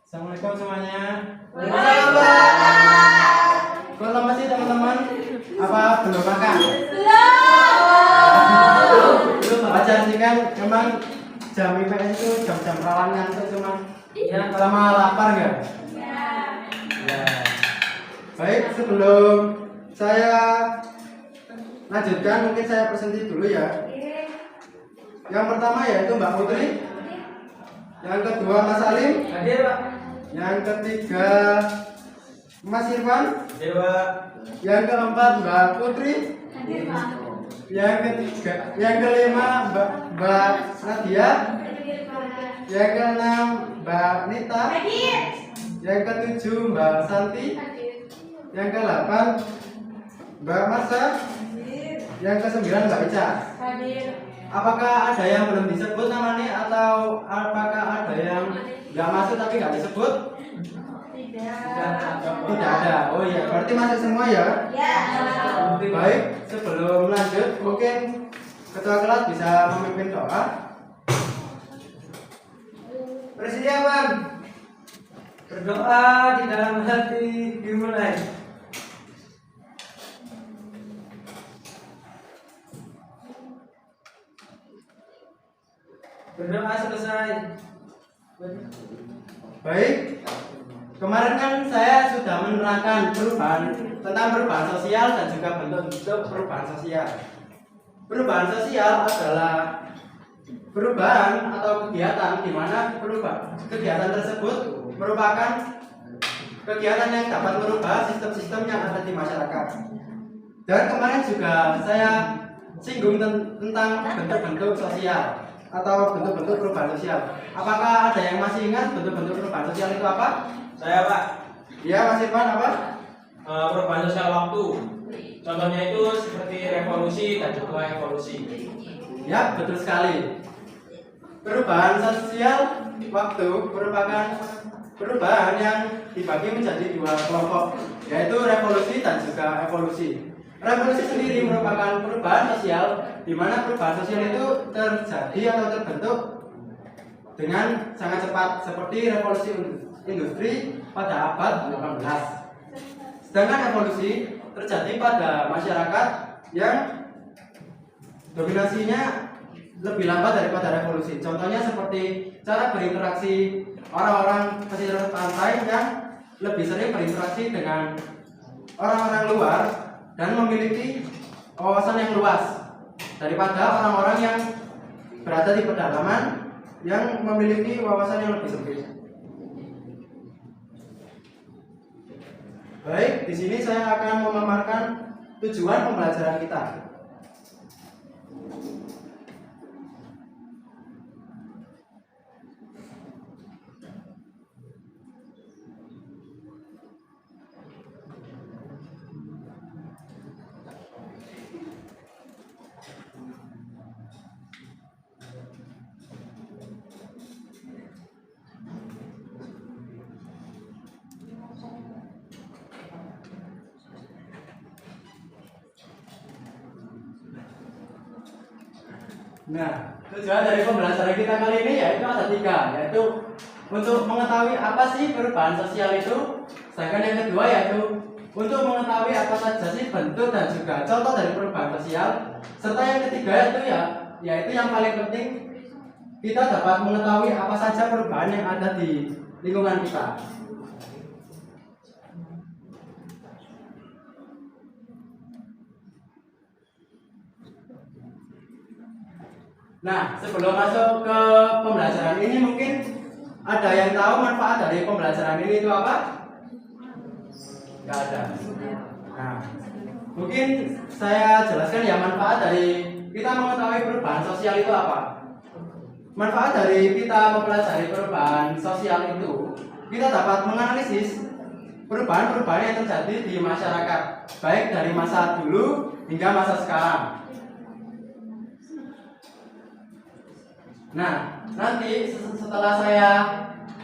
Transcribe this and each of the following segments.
Assalamualaikum semuanya. Waalaikumsalam. Kok lama sih teman-teman? Apa belum makan? Belum. Wajar sih kan, memang jam IPS itu jam-jam rawan ngantuk cuma. Ya, sama lapar nggak? Ya. Baik, sebelum saya lanjutkan, mungkin saya presentasi dulu ya. Yang pertama yaitu Mbak Putri. Yang kedua Mas Salim. Hadir, Pak. Yang ketiga Mas Irfan. Hadir, Pak. Yang keempat Mbak Putri. Hadir, Pak. Yang kelima Mbak Nadia. Yang keenam Mbak Nita. Hadir. Yang ketujuh Mbak Santi. Yang ke-8 Mbak Marsa. Yang ke-9 Mbak Ica. Hadir. Apakah ada yang belum disebut namanya atau apakah ada yang nggak masuk tapi nggak disebut? Tidak ada. Oh iya, berarti masuk semua ya? Ya. Baik, sebelum lanjut mungkin ketua kelas bisa memimpin doa. Persiapan. Berdoa di dalam hati dimulai. Berdoa selesai. Baik. Kemarin kan saya sudah menerangkan tentang perubahan sosial dan juga bentuk-bentuk perubahan sosial. Perubahan sosial adalah perubahan atau kegiatan di mana kegiatan tersebut merupakan kegiatan yang dapat merubah sistem-sistem yang ada di masyarakat. Dan kemarin juga saya singgung tentang bentuk-bentuk sosial atau bentuk-bentuk perubahan sosial. Apakah ada yang masih ingat bentuk-bentuk perubahan sosial itu apa? Saya, Pak. Ya, Mas Irfan apa? Perubahan sosial waktu. Contohnya itu seperti revolusi dan juga evolusi. Ya, betul sekali. Perubahan sosial waktu merupakan perubahan yang dibagi menjadi dua kelompok, yaitu revolusi dan juga evolusi. Revolusi sendiri merupakan perubahan sosial di mana perubahan sosial itu terjadi atau terbentuk dengan sangat cepat seperti revolusi industri pada abad 18. Sedangkan evolusi terjadi pada masyarakat yang dominasinya lebih lambat daripada revolusi. Contohnya seperti cara berinteraksi orang-orang pesisir pantai yang lebih sering berinteraksi dengan orang-orang luar dan memiliki wawasan yang luas daripada orang-orang yang berada di pedalaman yang memiliki wawasan yang lebih sempit. Baik, di sini saya akan memaparkan tujuan pembelajaran kita. Nah, tujuan dari pembelajaran kita kali ini yaitu ada 3, yaitu untuk mengetahui apa sih perubahan sosial itu. Sedangkan yang kedua yaitu untuk mengetahui apa saja sih bentuk dan juga contoh dari perubahan sosial. Serta yang ketiga yaitu yang paling penting, kita dapat mengetahui apa saja perubahan yang ada di lingkungan kita. Nah, sebelum masuk ke pembelajaran ini mungkin ada yang tahu manfaat dari pembelajaran ini itu apa? Nggak ada. Nah, mungkin saya jelaskan ya manfaat dari kita mengetahui perubahan sosial itu apa. Manfaat dari kita mempelajari perubahan sosial itu, kita dapat menganalisis perubahan-perubahan yang terjadi di masyarakat, baik dari masa dulu hingga masa sekarang. Nah, nanti setelah saya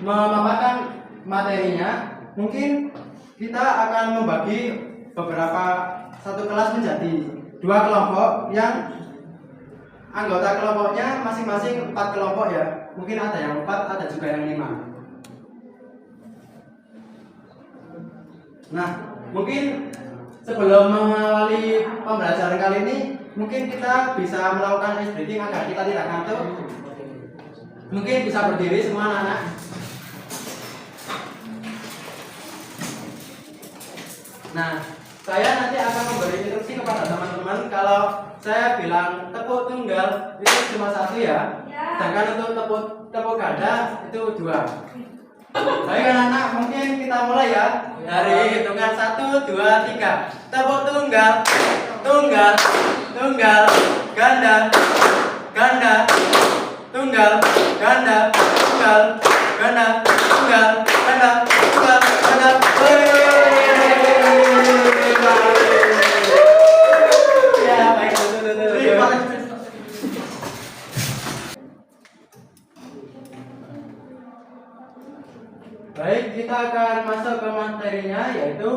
memaparkan materinya, mungkin kita akan membagi satu kelas menjadi 2 kelompok yang anggota kelompoknya masing-masing 4 kelompok ya. Mungkin ada yang 4, ada juga yang 5. Nah, mungkin sebelum mengawali pembelajaran kali ini, mungkin kita bisa melakukan ice breathing agar kita tidak ngantuk. Mungkin bisa berdiri semua anak-anak. Nah, saya nanti akan memberi instruksi kepada teman-teman. Kalau saya bilang tepuk tunggal itu cuma satu ya, sedangkan untuk tepuk ganda itu 2. Baik anak-anak, mungkin kita mulai ya. Dari hitungan 1, 2, 3. Tepuk tunggal, tunggal, tunggal, ganda, ganda, tunggal, ganda, tunggal, ganda, tunggal, ganda, tunggal, ganda. Ya, baik, baik, kita akan masuk ke materinya, yaitu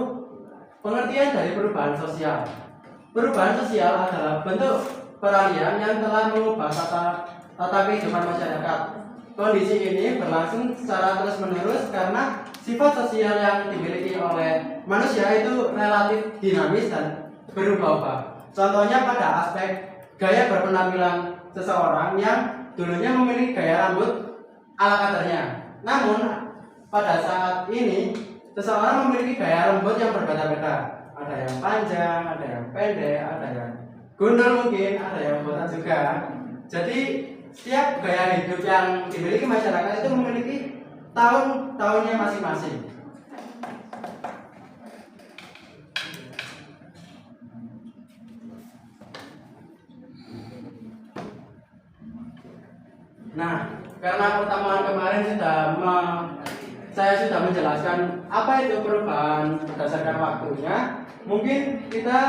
pengertian dari perubahan sosial. Perubahan sosial adalah bentuk peralihan yang telah mengubah tata kehidupan masyarakat. Kondisi ini berlangsung secara terus-menerus karena sifat sosial yang dimiliki oleh manusia itu relatif dinamis dan berubah-ubah. Contohnya pada aspek gaya berpenampilan seseorang yang dulunya memiliki gaya rambut ala kadarnya. Namun pada saat ini seseorang memiliki gaya rambut yang berbeda-beda. Ada yang panjang, ada yang pendek, ada yang gundul mungkin, ada yang botak juga. Jadi setiap gaya hidup yang dimiliki masyarakat itu memiliki tahun-tahunnya masing-masing. Nah, karena pertemuan kemarin saya sudah menjelaskan apa itu perubahan berdasarkan waktunya, mungkin kita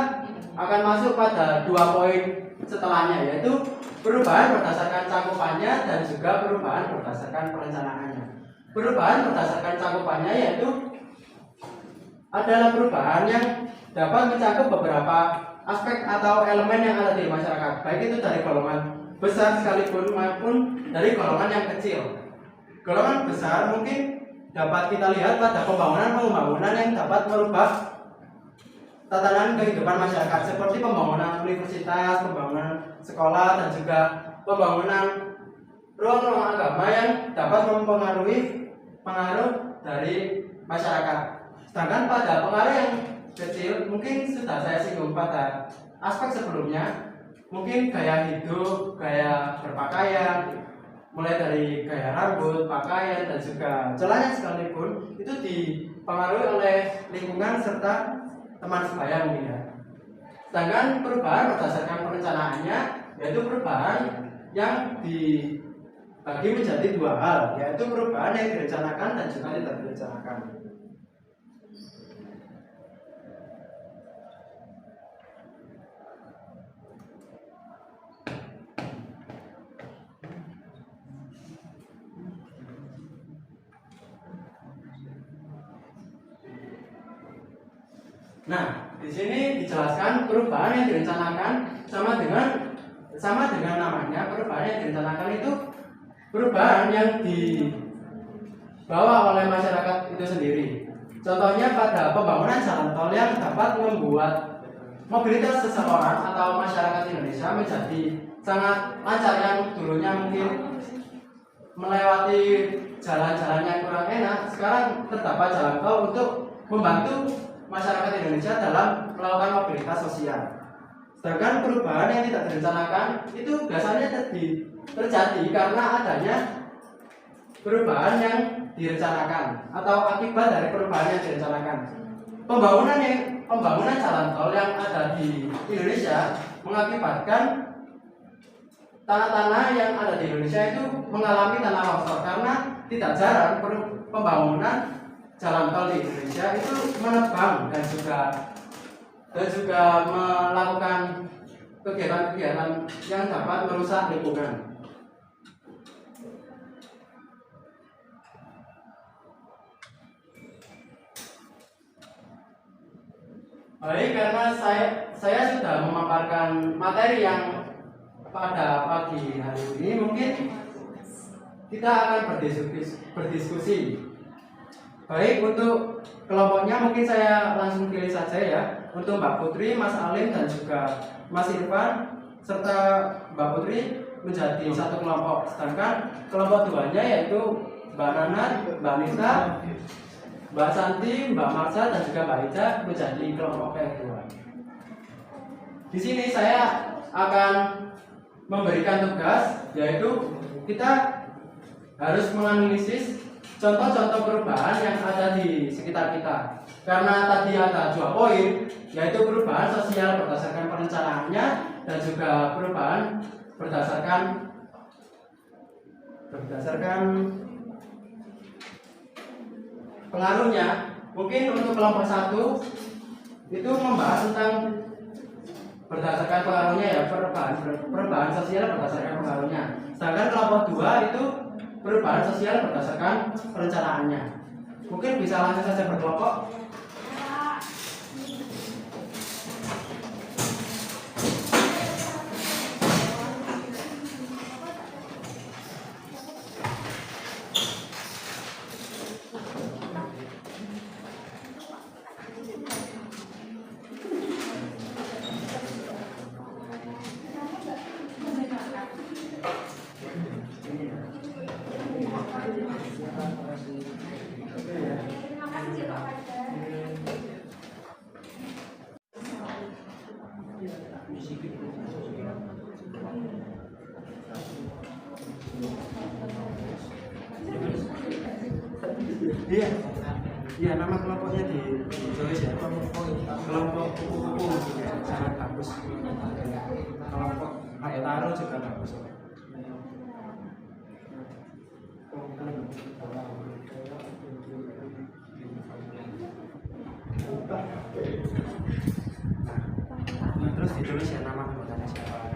akan masuk pada 2 poin setelahnya, yaitu perubahan berdasarkan cakupannya dan juga perubahan berdasarkan perencanaannya. Perubahan berdasarkan cakupannya yaitu adalah perubahan yang dapat mencakup beberapa aspek atau elemen yang ada di masyarakat, baik itu dari golongan besar sekalipun maupun dari golongan yang kecil. Golongan besar mungkin dapat kita lihat pada pembangunan yang dapat merubah tatanan kehidupan masyarakat, seperti pembangunan universitas, pembangunan sekolah, dan juga pembangunan ruang-ruang agama yang dapat mempengaruhi pengaruh dari masyarakat. Sedangkan pada pengaruh yang kecil mungkin sudah saya singgung pada aspek sebelumnya, mungkin gaya hidup, gaya berpakaian, mulai dari gaya rambut, pakaian, dan juga celana sekalipun itu dipengaruhi oleh lingkungan serta teman sebaya mungkin ya. Sedangkan perubahan berdasarkan perencanaannya yaitu perubahan yang dibagi menjadi 2 hal, yaitu perubahan yang direncanakan dan juga tidak direncanakan. Nah, di sini dijelaskan perubahan yang direncanakan sama dengan namanya. Perubahan yang direncanakan itu perubahan yang dibawa oleh masyarakat itu sendiri. Contohnya pada pembangunan jalan tol yang dapat membuat mobilitas seseorang atau masyarakat Indonesia menjadi sangat lancar, yang dulunya mungkin melewati jalan-jalan yang kurang enak, sekarang terdapat jalan tol untuk membantu masyarakat Indonesia dalam melakukan mobilitas sosial. Sedangkan perubahan yang tidak direncanakan itu biasanya terjadi karena adanya perubahan yang direncanakan atau akibat dari perubahan yang direncanakan. Pembangunan jalan tol yang ada di Indonesia mengakibatkan tanah-tanah yang ada di Indonesia itu mengalami tanah longsor, karena tidak jarang pembangunan jalan tol di Indonesia itu menebang dan juga melakukan kegiatan-kegiatan yang dapat merusak lingkungan. Baik, karena saya sudah memaparkan materi yang pada pagi hari ini, mungkin kita akan berdiskusi. Baik, untuk kelompoknya mungkin saya langsung pilih saja ya. Untuk Mbak Putri, Mas Alim dan juga Mas Irfan serta Mbak Putri menjadi satu kelompok. Sedangkan kelompok duanya yaitu Mbak Nana, Mbak Nita, Mbak Santi, Mbak Marsa dan juga Mbak Ica menjadi kelompok yang kedua. Di sini saya akan memberikan tugas, yaitu kita harus menganalisis contoh-contoh perubahan yang ada di sekitar kita. Karena tadi ada 2 poin, yaitu perubahan sosial berdasarkan perencanaannya dan juga perubahan berdasarkan pengaruhnya. Mungkin untuk kelompok 1 itu membahas tentang berdasarkan pengaruhnya ya, perubahan sosial berdasarkan pengaruhnya. Sedangkan kelompok 2 itu perubahan sosial berdasarkan perencanaannya. Mungkin bisa langsung saja berkelompok. Iya, iya nama kelompoknya ditulis ya. Kelompok kupu-kupu sangat bagus. Kelompok Ayo Taro juga bagus. Nah, terus ditulis ya nama anggotanya siapa.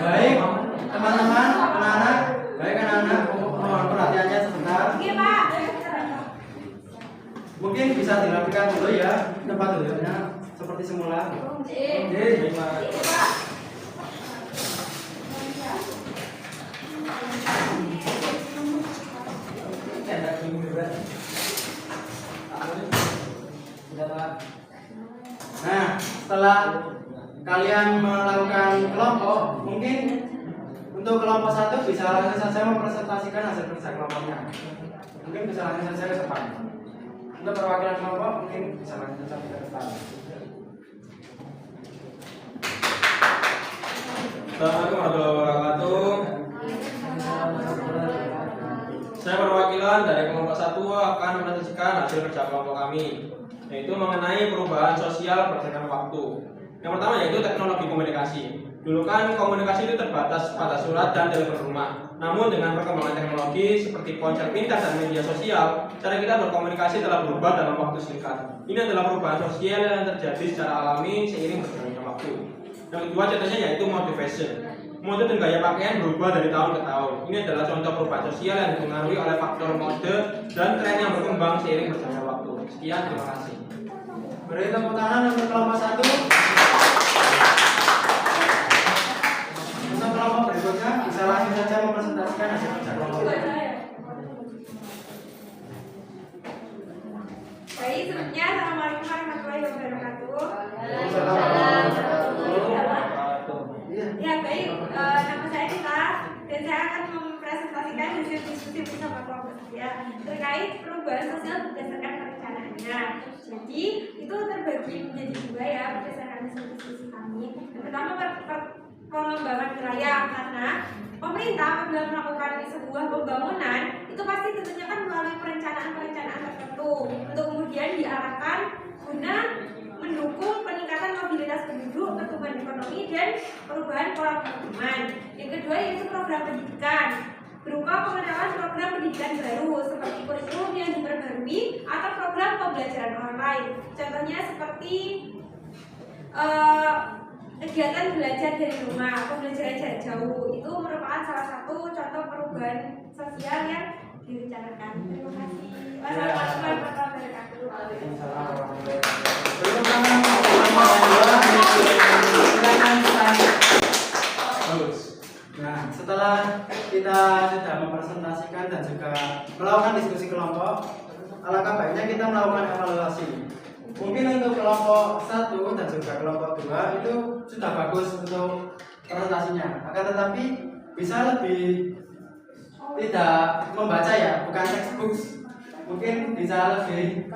Baik, teman-teman, anak-anak, baik anak-anak, mohon perhatiannya sebentar. Mungkin bisa dirapikan dulu ya tempat duduknya seperti semula. Nah, setelah kalian melakukan kelompok, mungkin untuk kelompok 1 bisa langsung saja mempresentasikan hasil kerja kelompoknya. Mungkin bisa langsung saja ke depan. Untuk perwakilan kelompok mungkin bisa langsung saja ke depan. Assalamualaikum warahmatullahi wabarakatuh. Saya perwakilan dari kelompok 1 akan mempresentasikan hasil kerja kelompok kami, yaitu mengenai perubahan sosial berdasarkan waktu. Yang pertama yaitu teknologi komunikasi. Dulu kan komunikasi itu terbatas pada surat dan telepon rumah. Namun dengan perkembangan teknologi seperti ponsel pintar dan media sosial, cara kita berkomunikasi telah berubah dalam waktu singkat. Ini adalah perubahan sosial yang terjadi secara alami seiring berjalannya waktu. Yang kedua contohnya yaitu mode fashion. Mode dan gaya pakaian berubah dari tahun ke tahun. Ini adalah contoh perubahan sosial yang dipengaruhi oleh faktor mode dan tren yang berkembang seiring berjalannya waktu. Sekian, terima kasih. Beri tepuk tangan untuk kelompok 1. Untuk kelompok berikutnya bisa langsung saja mempresentasikan hasil kerja kelompok. Baik, sebelumnya Assalamualaikum warahmatullahi wabarakatuh. Ya baik, nama saya Tita dan saya akan mempresentasikan hasil diskusi bersama kelompok saya terkait perubahan sosial berdasarkan perencanaannya. Jadi itu terbagi menjadi 2 ya berdasarkan hasil diskusi kami. Yang pertama pengembangan wilayah, karena pemerintah apabila melakukan sebuah pembangunan itu pasti tentunya kan melalui perencanaan tertentu untuk kemudian diarahkan guna mendukung peningkatan mobilitas penduduk, pertumbuhan ekonomi dan perubahan pola pemukiman. Yang kedua yaitu program pendidikan berupa pengenalan program pendidikan baru seperti kurikulum yang diperbarui atau program pembelajaran online. Contohnya seperti kegiatan belajar dari rumah, pembelajaran jarak jauh itu merupakan salah satu contoh perubahan sosial yang direncanakan. Terima kasih. Wassalamualaikum warahmatullahi Bagus. Nah, setelah kita sudah mempresentasikan dan juga melakukan diskusi kelompok, alangkah baiknya kita melakukan evaluasi. Mungkin untuk kelompok 1 dan juga kelompok 2 itu sudah bagus untuk presentasinya. Akan tetapi bisa lebih tidak membaca ya, bukan textbook. Mungkin bisa lebih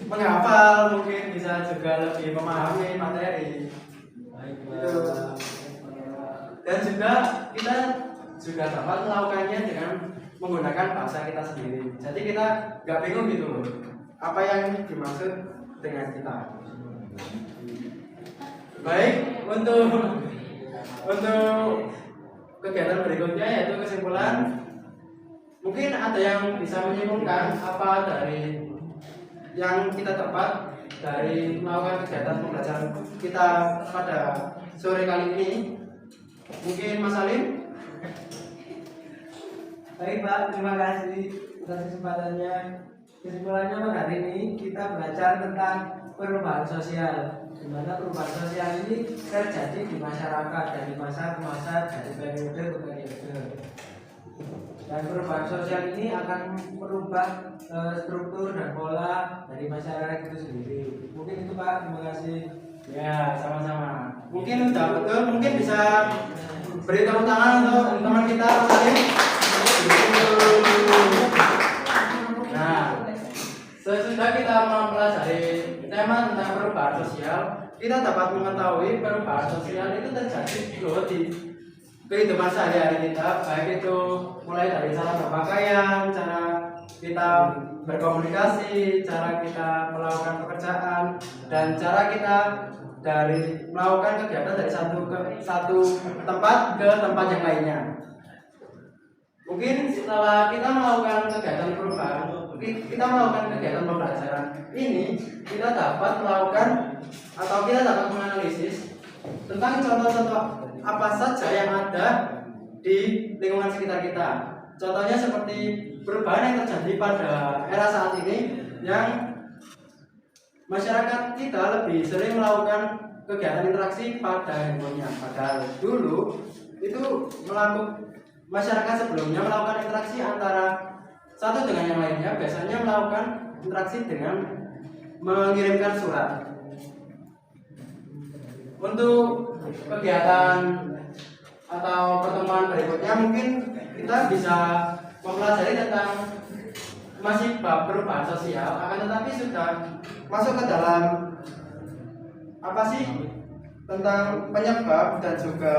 menghafal, mungkin bisa juga lebih memahami materi. Itu. Dan juga kita juga dapat melakukannya dengan menggunakan bahasa kita sendiri. Jadi kita nggak bingung gitu loh, apa yang dimaksud dengan kita. Baik, untuk kegiatan berikutnya yaitu kesimpulan. Mungkin ada yang bisa menyimpulkan apa dari yang kita dapat dari melakukan kegiatan pembelajaran kita pada sore kali ini. Mungkin Mas Salim. Baik Pak, terima kasih atas kesempatannya. Kesimpulannya pada hari ini kita belajar tentang perubahan sosial, di mana perubahan sosial ini terjadi di masyarakat dari masa ke masa, dari periode ke periode. Dan perubahan sosial ini akan merubah struktur dan pola dari masyarakat itu sendiri. Mungkin itu Pak, terima kasih. Ya, sama-sama. Mungkin udah betul, mungkin bisa beri tepuk tangan untuk teman kita Salim. Nah, sesudah kita mempelajari tema tentang perubahan sosial, kita dapat mengetahui perubahan sosial itu terjadi loh di kehidupan sehari-hari kita, baik itu mulai dari cara berpakaian, cara kita berkomunikasi, cara kita melakukan pekerjaan, dan cara kita dari melakukan kegiatan dari satu tempat ke tempat yang lainnya. Mungkin setelah kita melakukan kegiatan perubahan, kita melakukan kegiatan pembelajaran ini, kita dapat melakukan atau kita dapat menganalisis tentang contoh-contoh apa saja yang ada di lingkungan sekitar kita. Contohnya seperti perubahan yang terjadi pada era saat ini, yang masyarakat kita lebih sering melakukan kegiatan interaksi pada handphonenya. Padahal dulu itu masyarakat sebelumnya melakukan interaksi antara satu dengan yang lainnya, biasanya melakukan interaksi dengan mengirimkan surat. Untuk kegiatan atau pertemuan berikutnya mungkin kita bisa mempelajari tentang masih bab perubahan sosial, akan tetapi sudah masuk ke dalam apa sih tentang penyebab dan juga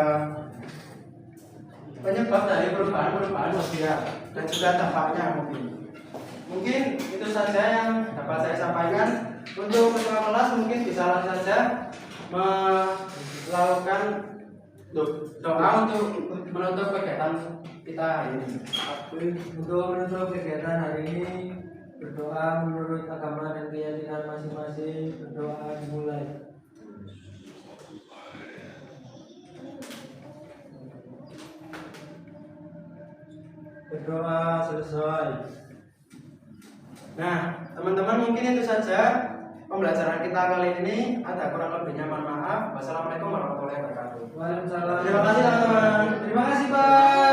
penyebab dari perubahan sosial dan juga dampaknya. Mungkin itu saja yang dapat saya sampaikan. Untuk ketua kelas mungkin bisa langsung saja melakukan doa untuk menutup kegiatan kita hari ini. Untuk menutup kegiatan hari ini, berdoa menurut agama dan keyakinan masing-masing. Berdoa dimulai. Berdoa selesai. Nah, teman-teman, mungkin itu saja pembelajaran kita kali ini. Ada kurang lebihnya mohon maaf. Wassalamualaikum warahmatullahi wabarakatuh. Waalaikumsalam. Terima kasih teman-teman. Terima kasih Pak.